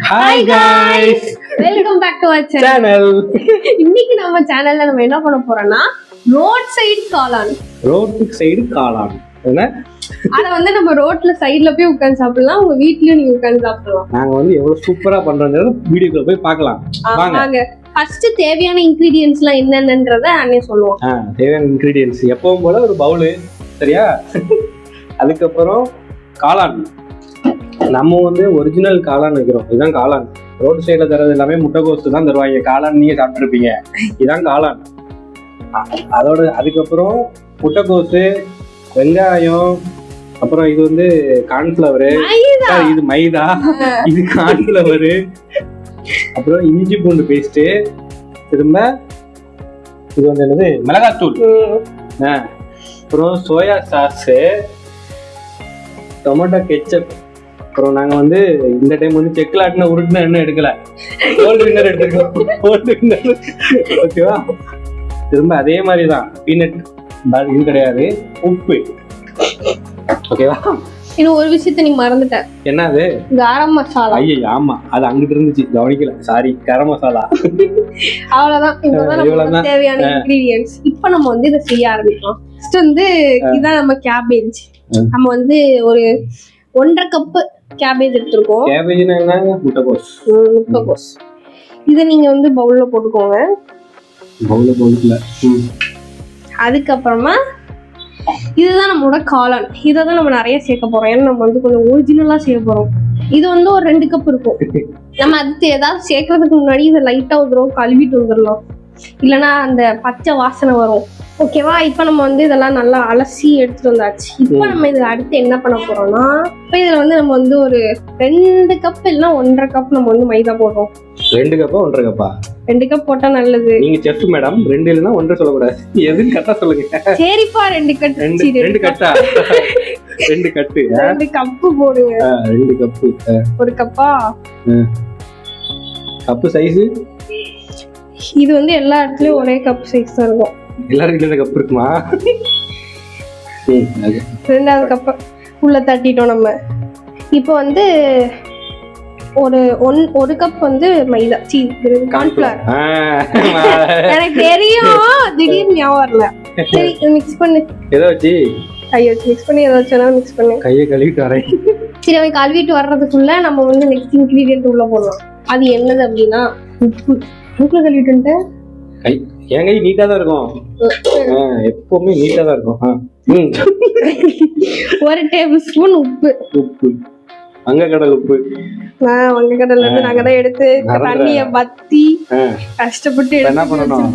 Hi guys, welcome back to our channel. இன்னைக்கு நம்ம சேனல்ல நம்ம என்ன பண்ண போறோம்னா ரோட் சைடு காளான். ரோட் சைடு காளான். என்ன? அத வந்து நம்ம ரோட்ல சைடுல போய் உட்கார்ந்து சாப்பிடலாம். உங்க வீட்லயும் நீங்க உட்கார்ந்து சாப்பிடலாம். நாங்க வந்து எவ்வளவு சூப்பரா பண்றோம்ங்கறத வீடியோக்குள்ள போய் பார்க்கலாம். வாங்க. ஃபர்ஸ்ட் தேவையான இன்கிரிடியன்ட்ஸ்லாம் என்னென்னன்றத அண்ணே சொல்லுவோம். தேவையான இன்கிரிடியன்ட்ஸ் எப்பவும் போல ஒரு பவுல், சரியா? அதுக்கப்புறம் காளான். நம்ம வந்து ஒரிஜினல் காளான் வைக்கிறோம். இதுதான் காளான். ரோடு சைடுல தர்றது எல்லாமே முட்டைகோஸ் தான் தருவாங்க. காளான் நீங்க சாப்பிட்டுருப்பீங்க. இதுதான் காளான். அதோட அதுக்கப்புறம் முட்டைகோஸ், வெங்காயம், அப்புறம் இது வந்து கார்ன்ஃபிளவர், இது மைதா, இது கார்ன்ஃபிளவர், அப்புறம் இஞ்சி பூண்டு பேஸ்ட், திரும்ப இது வந்து என்னது மிளகாத்தூள், அப்புறம் சோயா சாஸ், டொமேட்டோ கெச்சப். அப்புறம் நாங்க வந்து இந்த டைம் வந்து செக்லாட்னா உருட்டுனா என்ன எடுக்கல, கோல்டு வின்னர் எடுத்துருக்கோம். கோல்டு வின்னர், ஓகேவா? திரும்ப அதே மாதிரி தான் பீனட் இது கிடையாது, உப்பு, ஓகேவா? இன்னும் ஒரு விஷயத்த நீ மறந்துட்ட. என்னது? கரம் மசாலா. ஐயோ ஆமா, அது அங்கிட்டு இருந்துச்சு, கவனிக்கல, சாரி. கரம் மசாலா. அவ்வளவுதான். இப்பதான் தேவையான இன்கிரிடியன்ட்ஸ். இப்போ நம்ம வந்து இதை செய்ய ஆரம்பிக்கலாம். ஃபர்ஸ்ட் வந்து இதான் நம்ம கேபேஜ். நம்ம வந்து ஒரு 1.5 கப் கேபேஜ் எடுத்துருக்கோம். கேபேஜ்னா என்ன? முட்டைகோஸ். இதை நீங்க வந்து பவுல்ல போட்டுக்கோங்க. பவுல்ல போட்டுக்கல. அதுக்கப்புறமா இதுதான் நம்மளோட காளான். இதை தான் நம்ம நிறைய சேர்க்க போறோம். ஏன்னா நம்ம வந்து கொஞ்சம் ஒரிஜினலா செய்ய போறோம். இது வந்து ஒரு 2 கப் இருக்கும். நம்ம அதுக்கு ஏதாவது சேர்க்கறதுக்கு முன்னாடி இதை லைட்டா ஒரு தடவை கழுவிட்டு வந்துடலாம், இல்லைன்னா அந்த பச்சை வாசனை வரும். ஓகேவா? இப்போ நம்ம வந்து இதெல்லாம் நல்லா அலசி எடுத்துட்டு வந்தாச்சு. இப்போ நம்ம இதில் அடுத்து என்ன பண்ண போறோம்னா, இப்போ இதில் வந்து நம்ம வந்து ஒரு 2 கப் இல்லைன்னா 1.5 கப் நம்ம வந்து மைதா போடுறோம். 2 கப்பா 1.5 கப்பா? 2 கப் போட்டா நல்லது. நீங்க செஃப் மேடம், 2 இல்லைன்னா 1 சொல்லக்கூடாது. எதுன்னு கரெக்டா சொல்லுங்க. சரிப்பா, 2 கட். 2 கட்டா? 2 கட்டு. 2 கப்பு போடுங்க. 2 கப்பு. 1 கப்பா? கப்பு சைஸ் இது வந்து எல்லா இடத்துலயும் ஒரே கப் சைஸ் தான் இருக்கும். எல்லாரும் வீட்டுல கப் இருக்குமா? 2வது கப் உள்ள தட்டிட்டோம் நம்ம. இப்போ வந்து ஒரு கப் வந்து மைதா, கார்ன்ஃபிளவர். எனக்கு தெரியும், திடீர்னு ஞாபகம் வரல. சரி, மிக்ஸ் பண்ணு. எதை வச்சு? கையை வச்சு மிக்ஸ் பண்ணி, எதை வச்சு வேணாலும் மிக்ஸ் பண்ணு. கையை கழுவிட்டு வரேன். சரி, அவன் கழுவிட்டு வர்றதுக்குள்ள நம்ம வந்து நெக்ஸ்ட் இன்கிரீடியன்ட் உள்ள போடலாம். அது என்னது அப்படின்னா உப்பு. உப்புல கழுவிட்டு வந்துட்டேன். என் கை நீட்டா தான் இருக்கும், எப்பவுமே நீட்டா தான் இருக்கும். 1 டேபிள் ஸ்பூன் உப்பு. வங்கக்கடல் உப்பு. வங்கக்கடல்ல இருந்து நாங்க தான் எடுத்து தண்ணிய வத்தி கஷ்டப்பட்டு என்ன பண்ணணும்?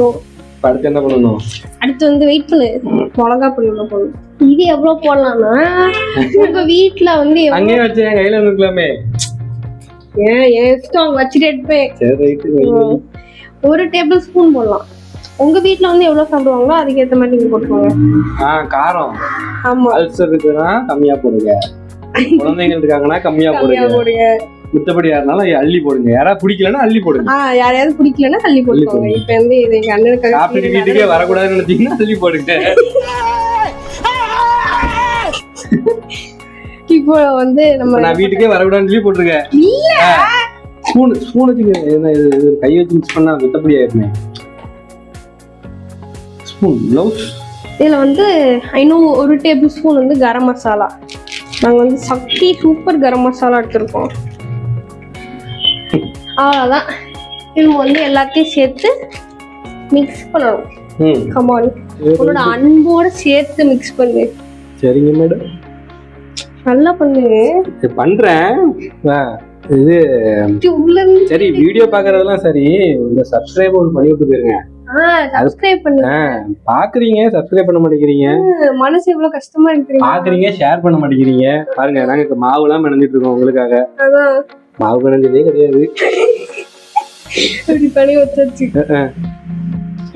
அடுத்து என்ன பண்ணணும்? அடுத்து வந்து வெயிட் பண்ணு, மிளகா பொடி உள்ள போடணும். இது எவ்வளவு போடலாம்னா, உங்க வீட்டுல வந்து அங்கேயே வச்சு என் கையில இருக்கலாமே. ஏன் இஷ்டம், வச்சுட்டு எடுப்பேன். 1 டேபிள் ஸ்பூன் போடலாம். உங்க வீட்ல வந்து எவ்வளவு சாப்பிடுவாங்களோ அதுக்கேற்ற மாதிரி நீங்க போட்டுக்கோங்க. காரம், ஆமா, அல்சர் இருக்குன்னா கம்மியா போடுங்க, குழந்தைங்க இருக்காங்கன்னா கம்மியா போடுங்க. மித்தபடி யாருனாலும் அள்ளி போடுங்க. யாராவது பிடிக்கலன்னா அள்ளி போடுங்க. யாரையாவது பிடிக்கலன்னா அள்ளி போடுங்க. இப்ப வந்து இது எங்க அண்ணனுக்கு சாப்பிட்டு வீட்டுக்கே வரக்கூடாதுன்னு நினைச்சீங்கன்னா அள்ளி போடுங்க. இப்போ வந்து நான் வீட்டுக்கே வரக்கூடாதுன்னு சொல்லி போட்டுருங்க. ஸ்பூன் வச்சுங்க. கை வச்சு மிக்ஸ் பண்ணா மித்தபடி ஆயிருமே. Spoon gloves. இதுல வந்து 1 டேபிள் ஸ்பூன் வந்து கரம் மசாலா. நாங்க வந்து சக்தி சூப்பர் கரம் மசாலா எடுத்திருக்கோம். அவ்வளவுதான். இது வந்து எல்லாத்தையும் சேர்த்து மிக்ஸ் பண்ணணும். கமான், உன்னோட அன்போட சேர்த்து மிக்ஸ் பண்ணு. சரிங்க மேடம், நல்லா பண்ணு. பண்றேன். இது சரி, வீடியோ பாக்குறதெல்லாம் சரி, இந்த சப்ஸ்கிரைப் பண்ணி விட்டு போயிருங்க. சப்ஸ்கிரைப் பண்ணுங்க. பாக்குறீங்க, சப்ஸ்கிரைப் பண்ண மாட்டேங்கிறீங்க. மனசு எவ்வளவு கஷ்டமா இருக்கு. பாக்குறீங்க, ஷேர் பண்ண மாட்டேங்கிறீங்க. பாருங்க, நாங்க மாவு எல்லாம் பிணைஞ்சிட்டு இருக்கோம் உங்களுக்காக. மாவு பிணைஞ்சதே கிடையாது. இப்படி பண்ணி வச்சாச்சு.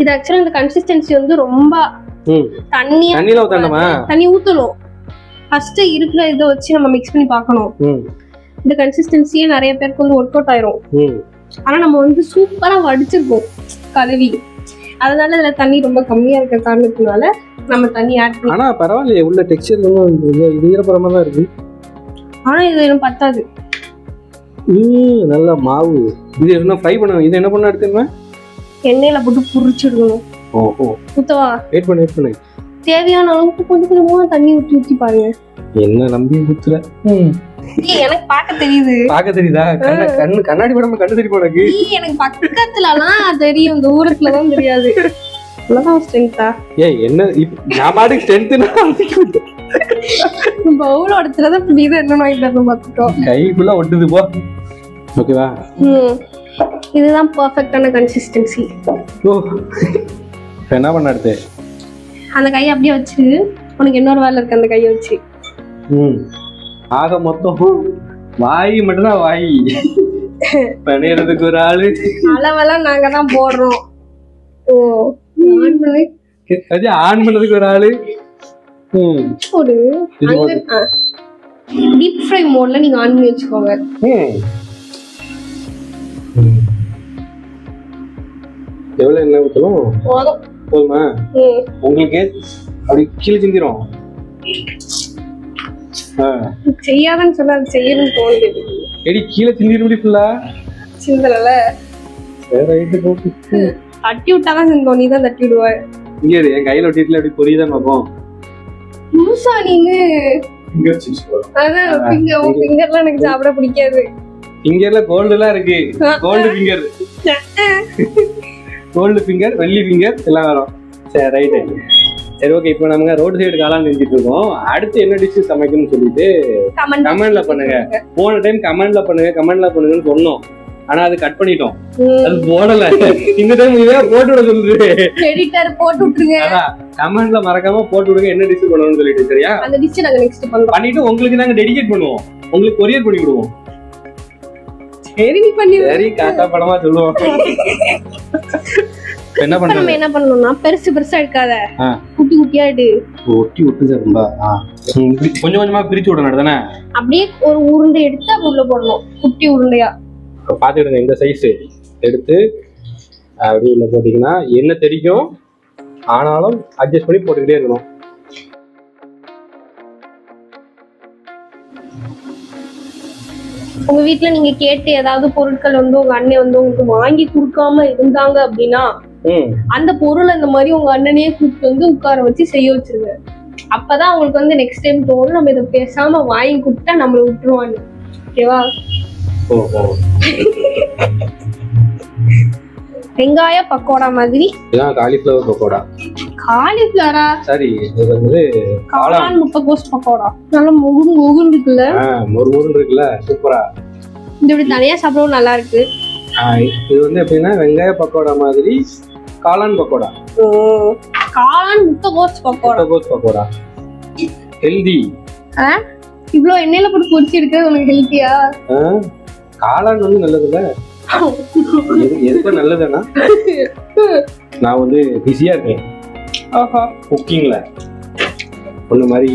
இது ஆக்சுவலா இந்த கன்சிஸ்டன்சி வந்து ரொம்ப தண்ணியில ஊத்தணுமா? தண்ணி ஊத்தணும். ஃபர்ஸ்ட் இருக்கிற இதை வச்சு நம்ம மிக்ஸ் பண்ணி பார்க்கணும். இந்த கன்சிஸ்டன்சியே நிறைய பேருக்கு வந்து ஒர்க் அவுட் ஆயிரும். ஆனா நம்ம வந்து சூப்பரா வடிச்சிருக்கோம் கழுவி. அதனால இதுல தண்ணி ரொம்ப கம்மியா இருக்க காரணத்தினால நம்ம தண்ணி ஆட் பண்ணி. ஆனா பரவாயில்லையே, உள்ள டெக்ஸ்சர் இது ஈரப்பதமா தான் இருக்கு. ஆனா இது எனக்கு பத்தாது. நல்ல மாவு. இது என்ன ஃப்ரை பண்ணுவேன்? இது என்ன பண்ண எடுத்துருவேன்? எண்ணெயில போட்டு பொரிச்சிடணும். ஓஹோ, ஊத்தவா? வெயிட் பண்ணு. தேவையான அளவுக்கு கொஞ்சம் கொஞ்சமா தண்ணி ஊற்றி பாருங்க. என்ன நம்பி ஊத்துற? எனக்கு பார்க்க தெரியுது. பார்க்க தெரியுதா? கண்ணாடி படம் கண்ணு தெரியும் உனக்கு? எனக்கு பக்கத்துலலாம் தெரியும், தூரத்துலதான் தெரியாது. அவ்வளவுதான் ஸ்ட்ரென்த்தா? என்ன நான் பாட்டுக்கு ஸ்ட்ரென்த்னா பவுல் உடச்சுறத புரியுது. என்ன வாங்கிட்டு பார்த்துட்டோம். கைக்குள்ள ஒட்டுது போ. ஓகேவா? இதுதான் பர்ஃபெக்டான கன்சிஸ்டன்சி. ஓ, என்ன பண்ண அடுத்து? அந்த கையை அப்படியே வச்சு உனக்கு இன்னொரு வேலை இருக்கு. அந்த கையை வச்சு ஆக மொத்தம் வாய் மட்டும்தான். வாய் பணியறதுக்கு ஒரு ஆளு, அளவெல்லாம் நாங்க தான் போடுறோம். ஓ, ஆன் பண்ணதுக்கு ஒரு ஆளு. ஒரு டீப் ஃப்ரை மோட்ல நீங்க ஆன் பண்ணி வச்சுக்கோங்க. எவ்வளவு என்ன ஊத்தணும்? போதுமா? உங்களுக்கு அப்படி கீழே சிந்திரும். செய்யாதன்னு சொன்னா அது செய்யணும்னு தோணுது. எடி கீழே சிந்திரும் ஃபுல்லா சிந்தல. தட்டி விட்டாதான் சிந்தோம். நீ தான் தட்டி விடுவ. இங்க என் கையில ஒட்டிட்டுல அப்படி பொரியுதான் பார்ப்போம். லூசா நீனு? அதான் ஃபிங்கர்லாம் எனக்கு சாப்பிட பிடிக்காது. ஃபிங்கர்ல கோல்டுலாம் இருக்கு. கோல்டு ஃபிங்கர், கோல்டு ஃபிங்கர், வெள்ளி ஃபிங்கர் எல்லாம் வரும். சரி, ரைட்டு. சரி, ஓகே. இப்போ நம்ம ரோடு சைடு காளான் செஞ்சுட்டு இருக்கோம். அடுத்து என்ன டிஷ் சமைக்கணும்னு சொல்லிட்டு கமெண்ட்ல பண்ணுங்க. போன டைம் கமெண்ட்ல பண்ணுங்கன்னு சொன்னோம். ஆனா அது கட் பண்ணிட்டோம். அது போடல. இந்த டைம் இதே போட்டு விட சொல்லுது. எடிட்டர் போட்டு விட்டுருங்க. கமெண்ட்ல மறக்காம போட்டு விடுங்க என்ன டிஷ் பண்ணணும்னு சொல்லிட்டு. சரியா? அந்த டிஷ் நாங்க நெக்ஸ்ட் பண்றோம். பண்ணிட்டு உங்களுக்கு நாங்க டெடிகேட் பண்ணுவோம். உங்களுக்கு கொரியர் பண்ணி விடுவோம். சரி, நீ பண்ணி. சரி, காக்கா படமா சொல்லுவோம். என்ன பண்ணணும்னா பெருசா எடுக்காத, குட்டி குட்டியா எடு. ஒட்டி விட்டு ரொம்ப கொஞ்சம் கொஞ்சமா பிரிச்சு விடணும் தானே? அப்படியே ஒரு உருண்டை எடுத்து அது உள்ள போடணும். குட்டி உருண்டையா பாத்துக்கிடுங்க. இந்த சைஸ் எடுத்து அப்படியே உள்ள போட்டீங்கன்னா என்ன தெரியும். ஆனாலும் அட்ஜஸ்ட் பண்ணி போட்டுக்கிட்டே இருக்கணும். உங்க வீட்டுல நீங்க கேட்டு ஏதாவது பொருட்கள் வந்து உங்க அண்ணன் வந்து உங்களுக்கு வாங்கி கொடுக்காம இருந்தாங்க அப்படின்னா அந்த பொருளை இந்த மாதிரி உங்க அண்ணனையே கூப்பிட்டு வந்து உட்கார வச்சு செய்ய வச்சிருங்க. அப்பதான் அவங்களுக்கு வந்து நெக்ஸ்ட் டைம் தோணும் நம்ம இதை பேசாம வாங்கி கொடுத்தா நம்மள விட்டுருவாங்க. ஓகேவா? வெங்காய பக்கோடா மாதிரி. இதான் காலிஃப்ளவர் பக்கோடா. காலிஃப்ளவரா? சரி, இது வந்து காளான் முட்டைகோஸ் பக்கோடா. நல்ல மொகுன்னு இருக்குல்ல? மொறுமொறுன்னு இருக்குல்ல, சூப்பரா. இது இப்படி தனியா சாப்பிடவும் நல்லா இருக்கு. இது வந்து எப்படின்னா வெங்காய பக்கோடா மாதிரி காளான் பக்கோடா. காளான் முட்டைகோஸ் பக்கோடா. ஹெல்தி. இவ்ளோ எண்ணெயில போட்டு பொரிச்சு எடுக்கிறது உனக்கு ஹெல்த்தியா? காளான் வந்து நல்லதுல்ல? எதுக்கு நல்லதுன்னா நான் வந்து பிஸியா இருக்கேன் குக்கிங்ல. ஒண்ணு மாதிரி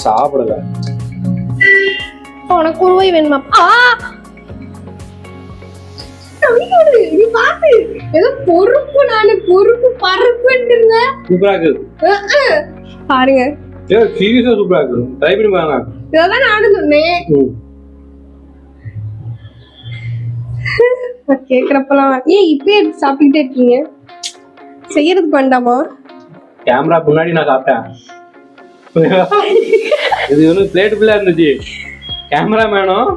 சாப்பிடல. உனக்கு குருவை வேணுமா? நீ பாத்து ஏதோ பொறுப்பு, நானு பொறுப்பு பருப்புன்னு பாருங்க. சீரியஸா சூப்பரா இருக்கு. ட்ரை பண்ணி பாருங்க. இதான் நானும் சொன்னேன். கேக்குறப்பெல்லாம் ஏன் இப்பயே சாப்பிட்டுட்டே இருக்கீங்க? செய்யறதுக்கு வேண்டாமா? கேமரா முன்னாடி நான் சாப்பிட்டேன். இது வந்து பிளேட் ஃபுல்லா இருந்துச்சு. கேமரா மேனும்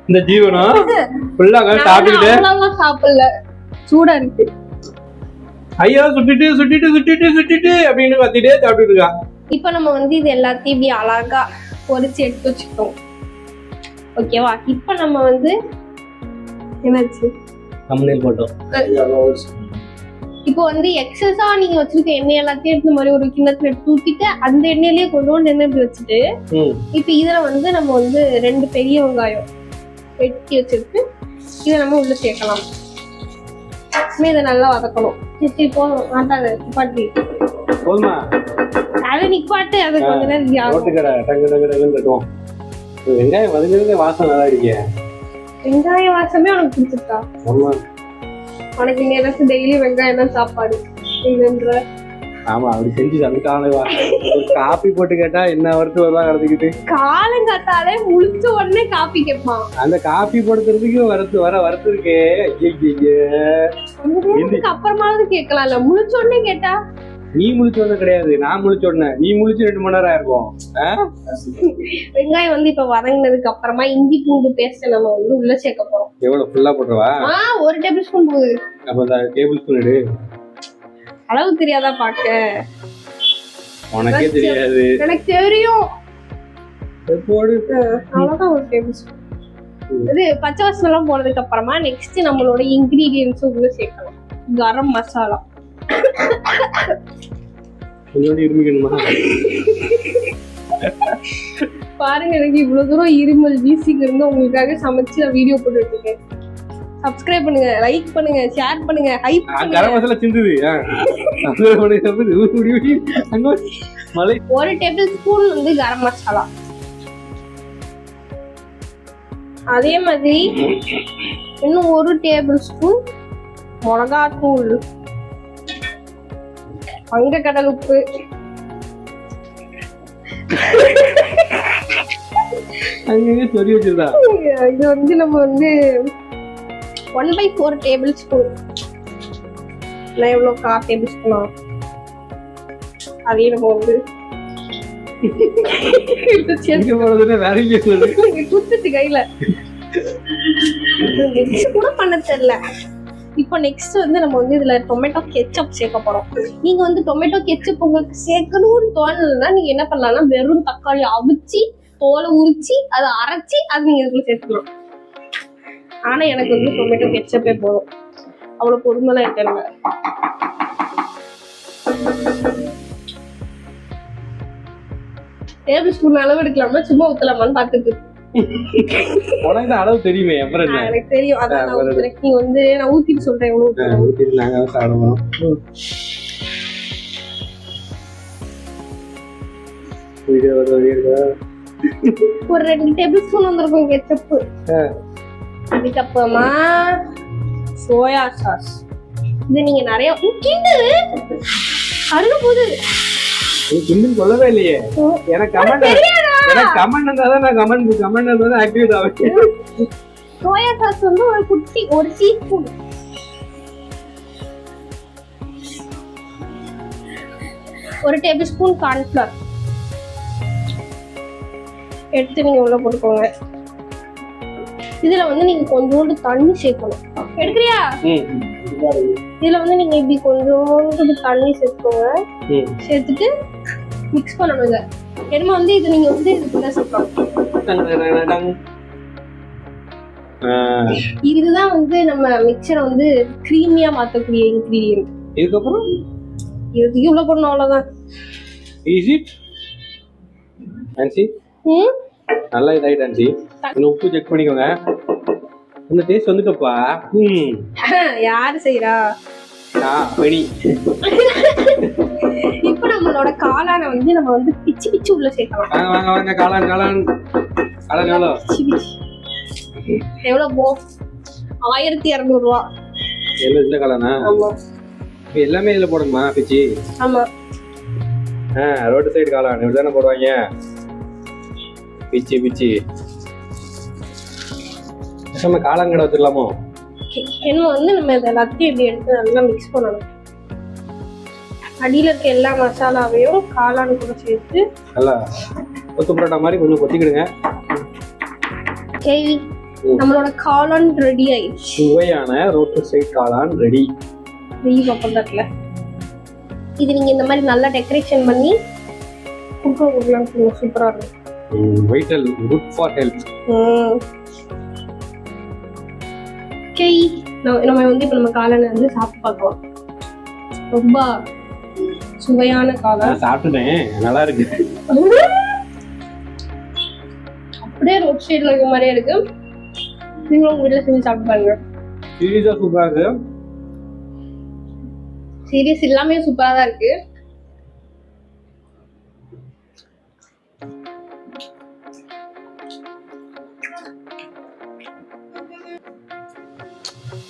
இந்த ஜீவனும் ஃபுல்லா சாப்பிட்டுட்டு சாப்பிடல. சூடா இருக்கு. ஐயா சுட்டிட்டு அப்படின்னு கத்திட்டே சாப்பிட்டு இருக்கா. இப்ப நம்ம வந்து இது எல்லாத்தையும் இப்படி அழகா பொரிச்சு எடுத்து வச்சுக்கிட்டோம். ஓகேவா? இப்ப நம்ம வந்து என்னாச்சு தம்ப்நெயில் போட்டோம். இப்போ வந்து எக்ஸஸா நீங்க வச்சிருக்க எண்ணெய் எல்லாத்தையும் எடுத்து மாதிரி ஒரு கிண்ணத்துல எடுத்து ஊத்திட்டு அந்த எண்ணெயிலேயே கொஞ்சோண்டு எண்ணெய் இப்படி வச்சுட்டு இப்ப இதுல வந்து நம்ம வந்து 2 பெரிய வெங்காயம் வெட்டி வச்சிருக்கு. இதை நம்ம உள்ள சேர்க்கலாம். இதை நல்லா வதக்கணும். போதும் மாட்டாது நிப்பாட்டி போதுமா? அதை நிப்பாட்டு. அது கொஞ்ச நேரம் வெங்காயம் வதங்கிறதே வாசம் நல்லா இருக்கே. வெங்காய வாசமே உனக்கு பிடிச்சிருக்கா? உனக்கு இங்க எனக்கு டெய்லி வெங்காயம் தான் சாப்பாடு இல்லைன்ற. ஆமா அப்படி செஞ்சு சமைக்காம ஒரு காப்பி போட்டு கேட்டா என்ன வரத்து வருவா கடத்திக்கிட்டு காலங்காத்தாலே முழிச்ச உடனே காப்பி கேட்பான். அந்த காப்பி போடுறதுக்கு வரத்து இருக்கே. அப்புறமாவது கேட்கலாம்ல, முழிச்ச உடனே கேட்டா. நீ முழிச்சு வந்த கிடையாது, நான் முழிச்ச உடனே. நீ முழிச்சு 2 மணி நேரம் இருக்கும். வெங்காயம் வந்து இப்ப வதங்கினதுக்கு அப்புறமா இஞ்சி பூண்டு பேஸ்ட் நம்ம வந்து உள்ள சேர்க்க போறோம். எவ்வளவு ஃபுல்லா போட்டுருவா? 1 டேபிள் ஸ்பூன் போகுது. அப்ப அந்த டேபிள் ஸ்பூன் எடு. அளவு தெரியாதா பாக்க? உனக்கே தெரியாது. எனக்கு தெரியும். போடு. அவ்வளவுதான் 1 டேபிள் ஸ்பூன். இது பச்சை வாசனை எல்லாம் போனதுக்கு அப்புறமா நெக்ஸ்ட் நம்மளோட இன்கிரீடியன்ஸ் உள்ள சேர்க்கலாம். கரம் மசாலா. கொஞ்சோண்டு இருமிக்கணுமா? பாருங்க, எனக்கு இவ்வளவு தூரம் இருமல் வீசிங்க இருந்து உங்களுக்காக சமைச்சு நான் வீடியோ போட்டுட்டு இருக்கேன். சப்ஸ்கிரைப் பண்ணுங்க, லைக் பண்ணுங்க, ஷேர் பண்ணுங்க, ஹைப் பண்ணுங்க. கரம் மசாலா சிந்துது. 1 டேபிள் ஸ்பூன் வந்து கரம் மசாலா. அதே மாதிரி இன்னும் 1 டேபிள் ஸ்பூன் மிளகாத்தூள், வங்கக்கடல் உப்பு, சொல்லி வச்சிருந்தா. இது வந்து நம்ம வந்து 1/4 டேபிள் ஸ்பூன். நான் எவ்வளவு 1/4 டேபிள் ஸ்பூனா அதையும் நம்ம வந்து குத்துட்டு கையில கூட பண்ண தெரியல. இப்போ நெக்ஸ்ட் வந்து நம்ம வந்து இதுல டொமேட்டோ கெச்சப் சேர்க்க போறோம். நீங்க வந்து டொமேட்டோ கெச்சப் உங்களுக்கு சேர்க்கணும்னு தோணலைன்னா நீங்க என்ன பண்ணலாம்னா வெறும் தக்காளி அவிச்சு தோலை உரிச்சு அதை அரைச்சி அது நீங்க இதுக்குள்ள சேர்த்துக்கணும். ஆனா எனக்கு வந்து டொமேட்டோ கெச்சப்பே போதும், அவ்வளவு பொறுமைலாம் இருக்கல. டேபிள் ஸ்பூன் அளவு எடுக்கலாமா சும்மா ஊத்தலாமான்னு பாத்துட்டு உனக்கு அளவு தெரியுமே. அப்புறம் என்ன? எனக்கு தெரியும், அதான் நீங்க வந்து நான் ஊத்திட்டு சொல்றேன். எவ்வளவு ஊத்திட்டு நாங்க சாப்பிடுவோம். ஒரு 2 டேபிள் ஸ்பூன் வந்திருக்கும் கெச்சப். அதுக்கப்புறமா சோயா சாஸ். இது நீங்க நிறைய அருண போது இன்னும் சொல்லவே இல்லையே. எனக்கு கமெண்ட் இருந்தாதான் நான் கமெண்ட் இருந்தாதான் ஆக்டிவேட் ஆகும். சோயா சாஸ் வந்து ஒரு குட்டி 1 டீஸ்பூன். ஒரு டேபிள் ஸ்பூன் கார்ன்ஃபிளவர் எடுத்து நீங்க உள்ள போட்டுக்கோங்க. இதுல வந்து நீங்க கொஞ்சோண்டு தண்ணி சேர்க்கணும். எடுக்கிறியா? இதுல வந்து நீங்க இப்படி கொஞ்சோண்டு தண்ணி சேர்த்துக்கோங்க. சேர்த்துட்டு மிக்ஸ் பண்ணணும். இதை என்னமா வந்து இது நீங்க வந்து இதுக்குள்ள சேர்க்கணும். இதுதான் வந்து நம்ம மிக்சரை வந்து கிரீமியா மாத்தக்கூடிய இன்கிரீடியன்ட். இதுக்கப்புறம் இதுக்கு உள்ள போடணும், அவ்வளவுதான். ஈஸி ஆன்சி. நல்லா இதாயிட்டு ஆன்சி. இன்னும் உப்பு செக் பண்ணிக்கோங்க. இந்த டேஸ்ட் வந்துட்டப்பா. யாரு செய்யறா? இப்ப நம்மளோட காளானை வந்து நம்ம வந்து பிச்சு பிச்சு உள்ள சேர்க்கலாம். வாங்க வாங்க காளான் காளான் காளான் எவ்வளவு போ? 1200 ரூபா. எல்லாம் இந்த காளானா? ஆமா. எல்லாமே இதுல போடணுமா பிச்சி? ஆமா. ரோடு சைடு காளான் இப்படிதானே போடுவாங்க. பிச்சி பிச்சி நம்ம காளான் கடை வச்சிடலாமோ? என்ன வந்து நம்ம இதை எல்லாத்தையும் இப்படி எடுத்து நல்லா மிக்ஸ் பண்ணணும். அடியில இருக்க எல்லா மசாலாவையும் காளான் கூட சேர்த்து நல்லா கொத்து பரோட்டா மாதிரி கொஞ்சம் கொத்திக்கிடுங்க. நம்மளோட காளான் ரெடி ஆயிடுச்சு. சுவையான ரோட்டு சைடு காளான் ரெடி. பக்கத்துல இது நீங்க இந்த மாதிரி நல்லா டெக்கரேஷன் பண்ணி கொடுக்கலாம். சூப்பரா இருக்கும். Vital good for health. நம்ம வந்து இப்ப நம்ம காளானை வந்து சாப்பிட்டு பார்க்கலாம். ரொம்ப சுவையான காளான். சாப்பிட்டுட்டேன், நல்லா இருக்கு. அப்படியே ரோட் சைடுல இருக்க மாதிரியே இருக்கு. நீங்களும் உங்க வீட்டுல செஞ்சு சாப்பிட்டு பாருங்க. சீரியஸா சூப்பரா இருக்கு. சீரியஸ் எல்லாமே சூப்பரா தான் இருக்கு.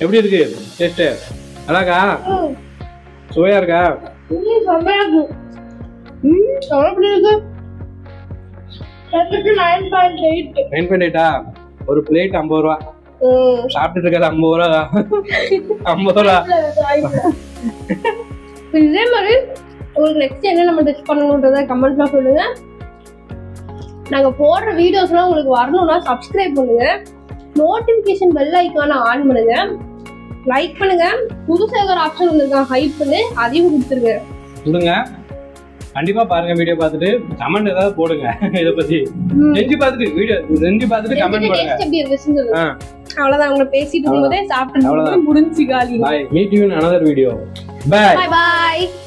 எப்படி இருக்கு டேஸ்ட்? அழகா சுவையா இருக்கா? செம்மையா இருக்கும். எவ்வளவு இருக்கு? 9.8. 9.8 ஒரு பிளேட் 50 ரூபா. சாப்பிட்டுட்டு இருக்காது 50 ரூபா தான். 50 ரூபா. இதே மாதிரி உங்களுக்கு நெக்ஸ்ட் என்ன நம்ம டெஸ்ட் பண்ணணுன்றத கமெண்ட்ல சொல்லுங்க. நாங்க போடுற வீடியோஸ்லாம் உங்களுக்கு வரணும்னா சப்ஸ்கிரைப் பண்ணுங்க, நோட்டிபிகேஷன் பெல் ஐக்கான ஆன் பண்ணுங்க, லைக் பண்ணுங்க, புதுசா ஒரு ஆப்ஷன் வந்திருக்கான் ஹைப் பண்ணு, அதையும் கொடுத்துருங்க. கொடுங்க. கண்டிப்பா பாருங்க, வீடியோ பார்த்துட்டு கமெண்ட் ஏதாவது போடுங்க. இத பத்தி செஞ்சு பார்த்துட்டு வீடியோ செஞ்சு பார்த்துட்டு கமெண்ட் போடுங்க. எப்படி இருந்துச்சுன்னு சொல்லுங்க. அவ்வளவுதான், உங்களை பேசிட்டு இருக்கும்போதே சாப்பிட்டு முடிஞ்சு காலி. Bye. Meet you in another video. Bye. Bye bye.